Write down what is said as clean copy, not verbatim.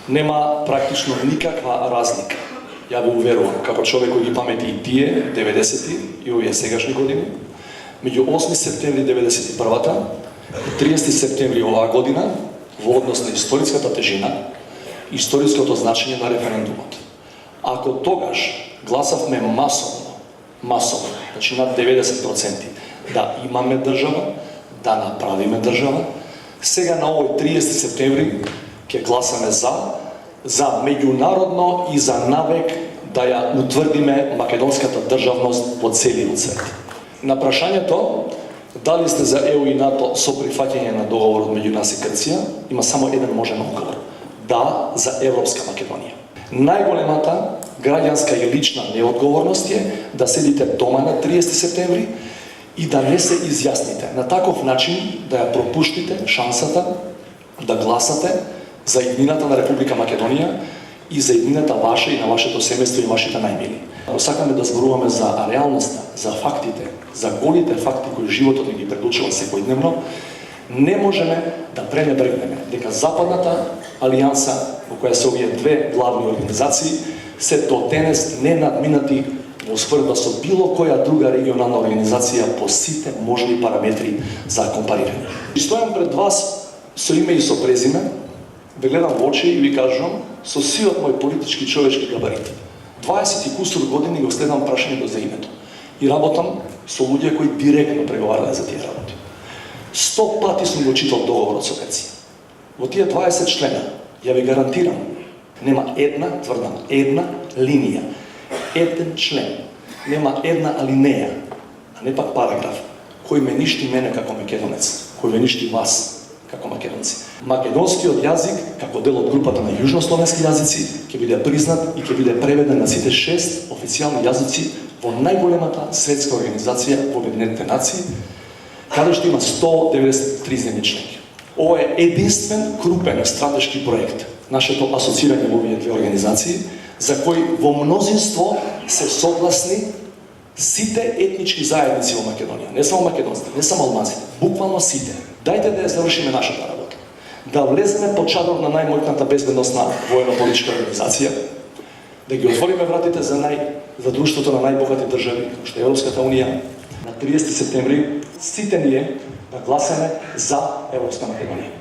Нема практично никаква разлика. Ја ви уверувам, како човек кој ги памети и тие 90-ти и овие сегашни години, меѓу 8 септември 91-та и 30 септември оваа година, во однос на историската тежина, историското значење на референдумот. Ако тогаш гласавме масовно, значи над 90%, да имаме држава, да направиме држава, сега на овој 30 септември ќе гласаме за меѓународно и за навек да ја утврдиме македонската државност во целиот свет. На прашањето дали сте за ЕУ и НАТО со прифаќање на договорот меѓу нас и Грција, има само еден можен одговор. Да, за Европска Македонија. Најголемата граѓанска и лична неодговорност е да седите дома на 30 септември и да не се изјасните. На таков начин да ја пропуштите шансата да гласате за иднината на Република Македонија и за иднината ваша и на вашето семејство и вашите најмили. Сакаме да зборуваме за реалноста, за фактите, за голите факти кои животот ни ги предучува секојдневно. Не можеме да пренебрегнеме дека Западната алијанса, во која се овие две главни организации, се до денес не надминати во споредба со било која друга регионална организација по сите можни параметри за компарирање. И стојам пред вас со име и со презиме, ве гледам во очи и ви кажувам со сиот мој политички човечки габарит. 20 и кусур години го следам прашањето за името и работам со луѓе кои директно преговарале за тие работи. 100 пати сум го читал договорот со Грција. Во тие 20 члена, ја ви гарантирам, нема една линија, еден член, нема една алинеја, а не пак параграф, кој ме ништи мене како македонец, кој ме ништи вас како македонци. Македонскиот јазик, како дел од групата на јужнословенски јазици, ќе биде признат и ќе биде преведен на сите 6 официјални јазици во најголемата светска организација во Обединетите нации, каде што има 193 земји членки. Ова е единствен крупен стратешки проект, нашето асоцирање во овие две организации, за кој во мнозинство се согласни сите етнички заедници во Македонија, не само македонците, не само албанците, буквално сите. Дајте да ја завршиме нашата работа. Да влеземе под чадор на најмојната безбедносна воено-политичка организација, да ги отвориме вратите за друштвото на најбогати држави, како што е Европската унија, на 30 септември сите ние да гласаме за Европска Македонија.